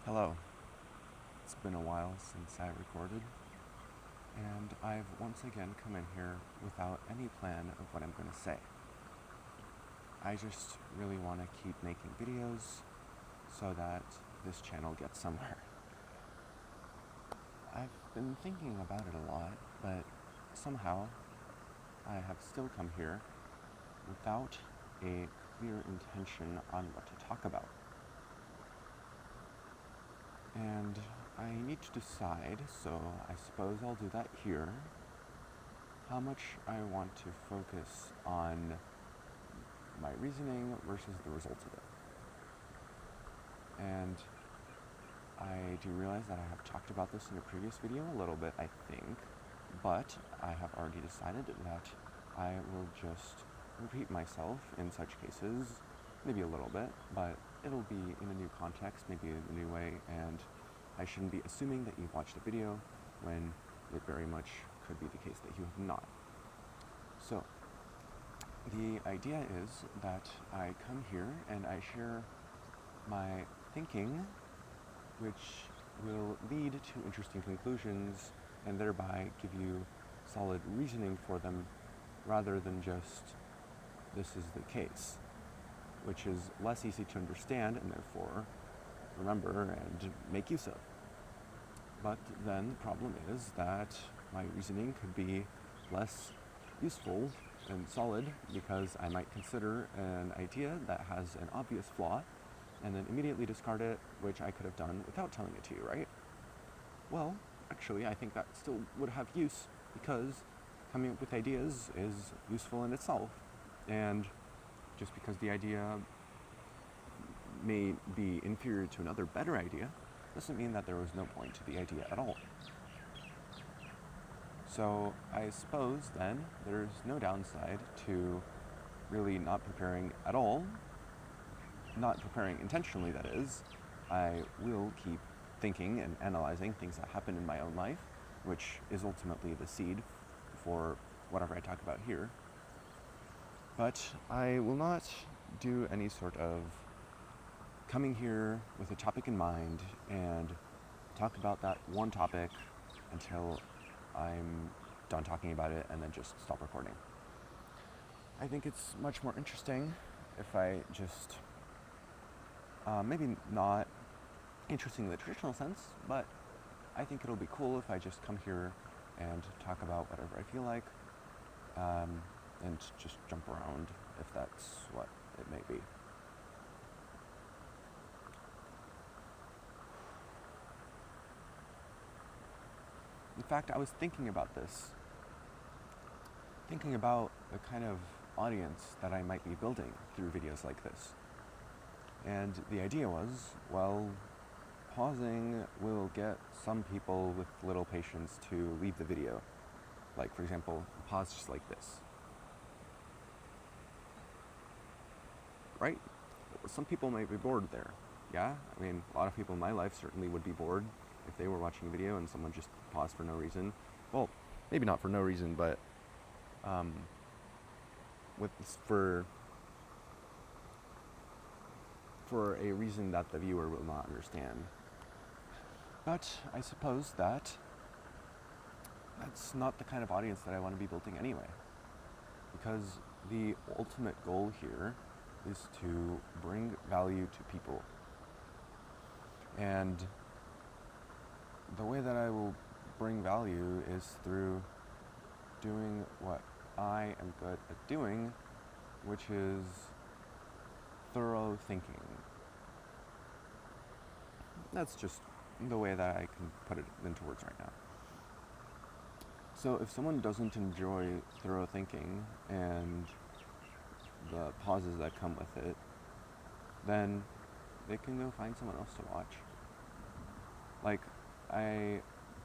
Hello. It's been a while since I recorded, and I've once again come in here without any plan of what I'm going to say. I just really want to keep making videos so that this channel gets somewhere. I've been thinking about it a lot, but somehow I have still come here without a clear intention on what to talk about. And I need to decide, so I suppose I'll do that here, how much I want to focus on my reasoning versus the results of it. And I do realize that I have talked about this in a previous video a little bit, I think, but I have already decided that I will just repeat myself in such cases, maybe a little bit, but it'll be in a new context, maybe in a new way, and I shouldn't be assuming that you've watched the video when it very much could be the case that you have not. So, the idea is that I come here and I share my thinking, which will lead to interesting conclusions and thereby give you solid reasoning for them rather than just this is the case, which is less easy to understand and therefore remember and make use of. But then the problem is that my reasoning could be less useful and solid because I might consider an idea that has an obvious flaw and then immediately discard it, which I could have done without telling it to you, right? Well, actually, I think that still would have use because coming up with ideas is useful in itself. And just because the idea may be inferior to another better idea doesn't mean that there was no point to the idea at all. So I suppose then there's no downside to really not preparing at all, not preparing intentionally, that is. I will keep thinking and analyzing things that happen in my own life, which is ultimately the seed for whatever I talk about here. But I will not do any sort of coming here with a topic in mind and talk about that one topic until I'm done talking about it and then just stop recording. I think it's much more interesting if I just, maybe not interesting in the traditional sense, but I think it'll be cool if I just come here and talk about whatever I feel like, and just jump around if that's what it may be. In fact, I was thinking about this, thinking about the kind of audience that I might be building through videos like this. And the idea was, well, pausing will get some people with little patience to leave the video. Like, for example, pause just like this. Right? Some people might be bored there. Yeah? I mean, a lot of people in my life certainly would be bored if they were watching a video and someone just paused for no reason. Well, maybe not for no reason, but for a reason that the viewer will not understand. But I suppose that that's not the kind of audience that I want to be building anyway. Because the ultimate goal here is to bring value to people. And the way that I will bring value is through doing what I am good at doing, which is thorough thinking. That's just the way that I can put it into words right now. So if someone doesn't enjoy thorough thinking and the pauses that come with it, then they can go find someone else to watch. Like, I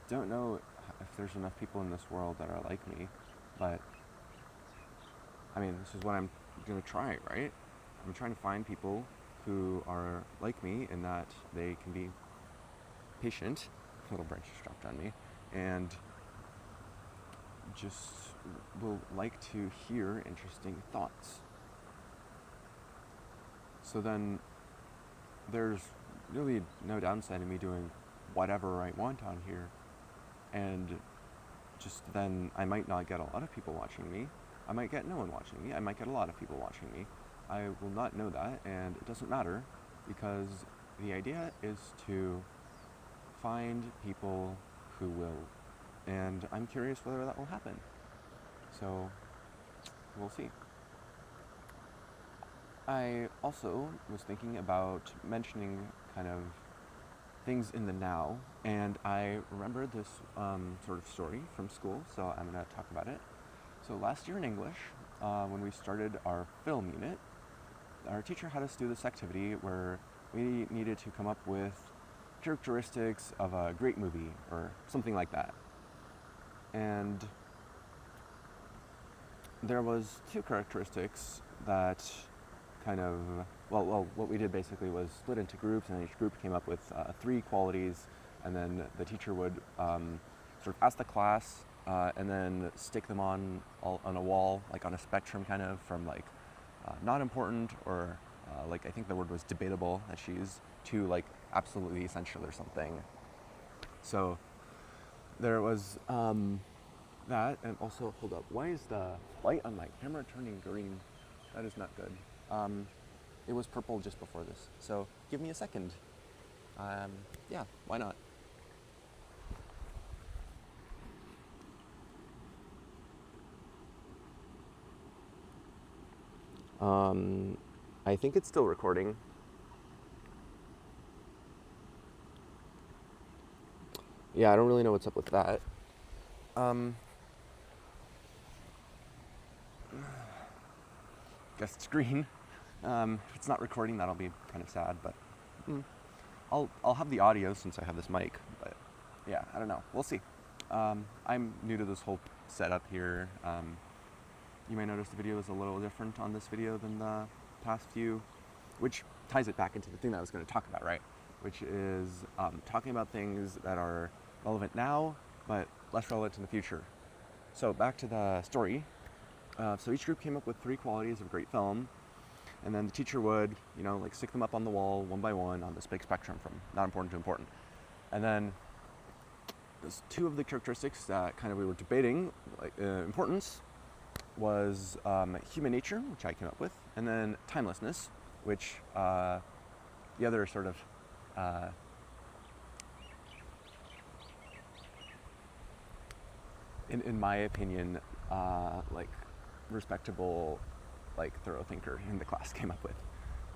don't know if there's enough people in this world that are like me, but I mean, this is what I'm gonna try, right? I'm trying to find people who are like me in that they can be patient, little branch just dropped on me, and just will like to hear interesting thoughts. So then there's really no downside in me doing whatever I want on here. And just then I might not get a lot of people watching me. I might get no one watching me. I might get a lot of people watching me. I will not know that, and it doesn't matter, because the idea is to find people who will. And I'm curious whether that will happen. So, we'll see. I also was thinking about mentioning kind of things in the now, and I remember this sort of story from school, so I'm going to talk about it. So last year in English, when we started our film unit, our teacher had us do this activity where we needed to come up with characteristics of a great movie or something like that. And there was two characteristics that kind of, well, what we did basically was split into groups, and each group came up with 3 qualities, and then the teacher would sort of ask the class and then stick them on a wall, like on a spectrum kind of, from like not important, or like I think the word was debatable that she used, to like absolutely essential or something. So there was that, and also, hold up, why is the light on my camera turning green? That is not good. It was purple just before this, so give me a second. Yeah, why not? I think it's still recording. Yeah, I don't really know what's up with that. Guess it's green. If it's not recording, that'll be kind of sad, but I'll have the audio since I have this mic, but yeah, I don't know. We'll see. I'm new to this whole setup here. You may notice the video is a little different on this video than the past few, which ties it back into the thing that I was going to talk about, right? Which is talking about things that are relevant now, but less relevant in the future. So back to the story. So each group came up with 3 qualities of a great film, and then the teacher would, like stick them up on the wall one by one on this big spectrum from not important to important. And then there's 2 of the characteristics that kind of we were debating, like importance, was human nature, which I came up with, and then timelessness, which the other sort of in my opinion, like respectable, like thorough thinker in the class came up with.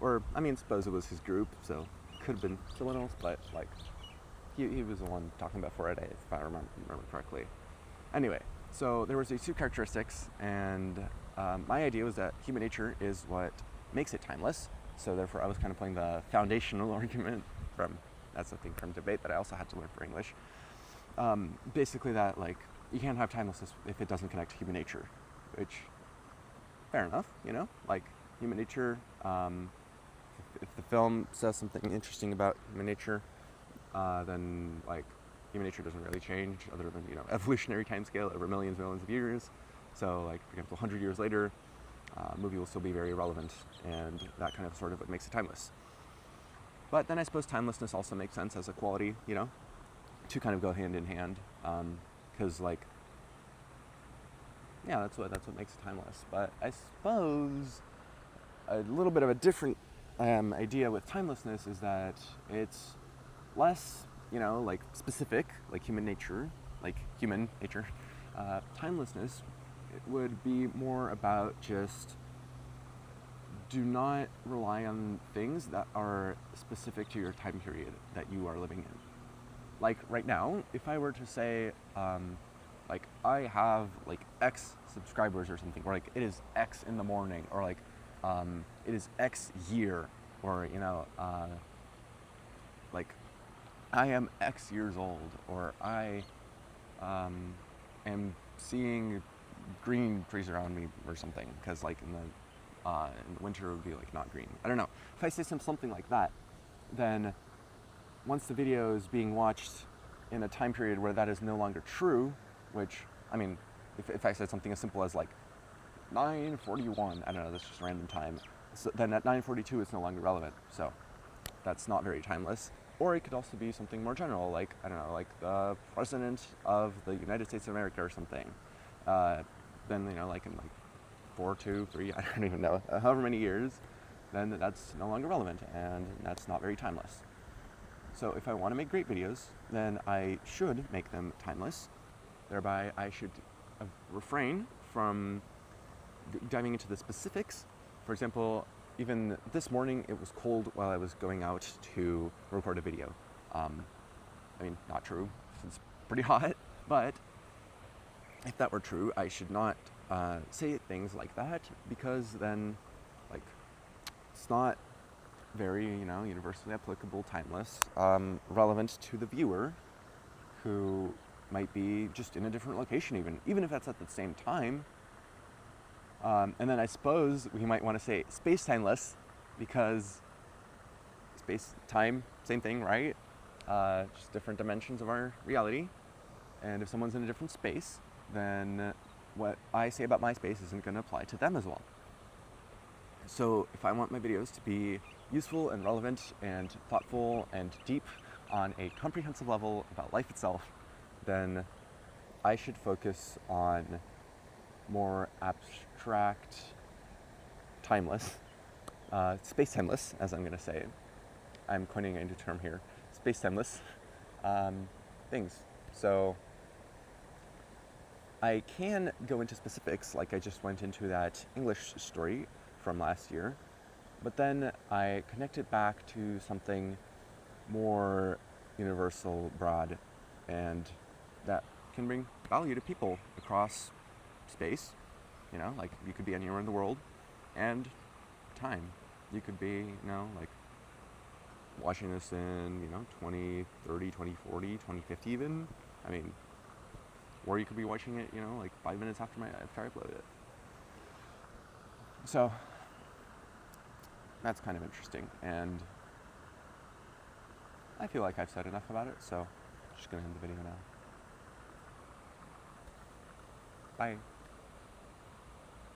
Or, I mean, suppose it was his group, so could have been someone else, but like he was the one talking about 4 a day, if I remember correctly. Anyway, so there was these 2 characteristics, and my idea was that human nature is what makes it timeless. So therefore, I was kind of playing the foundational argument from, that's the thing from debate that I also had to learn for English. Basically that, like, you can't have timelessness if it doesn't connect to human nature, which, fair enough, like human nature, if the film says something interesting about human nature, then like human nature doesn't really change other than, evolutionary timescale over millions of years. So like, for example, 100 years later, a movie will still be very relevant, and that kind of sort of what makes it timeless. But then I suppose timelessness also makes sense as a quality, to kind of go hand in hand, because like, yeah, that's what makes it timeless. But I suppose a little bit of a different idea with timelessness is that it's less, like specific, like human nature. Timelessness, it would be more about just do not rely on things that are specific to your time period that you are living in. Like right now, if I were to say, like I have like X subscribers or something, or like it is X in the morning, or like it is X year, or like I am X years old, or I am seeing green trees around me or something, because like in the winter it would be like not green. I don't know. If I say something like that, then once the video is being watched in a time period where that is no longer true, which, I mean, if I said something as simple as like 9:41, I don't know, that's just random time, so then at 9:42 it's no longer relevant. So that's not very timeless. Or it could also be something more general, like, I don't know, like the President of the United States of America or something. Then, you know, like in like 4, 2, 3, I don't even know, however many years, then that's no longer relevant and that's not very timeless. So if I want to make great videos, then I should make them timeless. Thereby, I should refrain from diving into the specifics. For example, even this morning it was cold while I was going out to record a video. I mean, not true, it's pretty hot, but if that were true, I should not say things like that, because then, like, it's not very, you know, universally applicable, timeless, relevant to the viewer, who might be just in a different location, even if that's at the same time. And then I suppose we might want to say space-timeless, because space-time, same thing, right? Just different dimensions of our reality. And if someone's in a different space, then what I say about my space isn't going to apply to them as well. So if I want my videos to be useful and relevant and thoughtful and deep on a comprehensive level about life itself, then I should focus on more abstract, timeless, space-timeless, as I'm going to say. I'm coining a new term here, space-timeless things. So I can go into specifics, like I just went into that English story from last year, but then I connect it back to something more universal, broad, and that can bring value to people across space. You know, like, you could be anywhere in the world, and time. You could be, you know, like, watching this in, you know, 2030, 2040, 2050 even. I mean, or you could be watching it, you know, like 5 minutes after I upload it. So that's kind of interesting, and I feel like I've said enough about it, so I'm just gonna end the video now. Bye.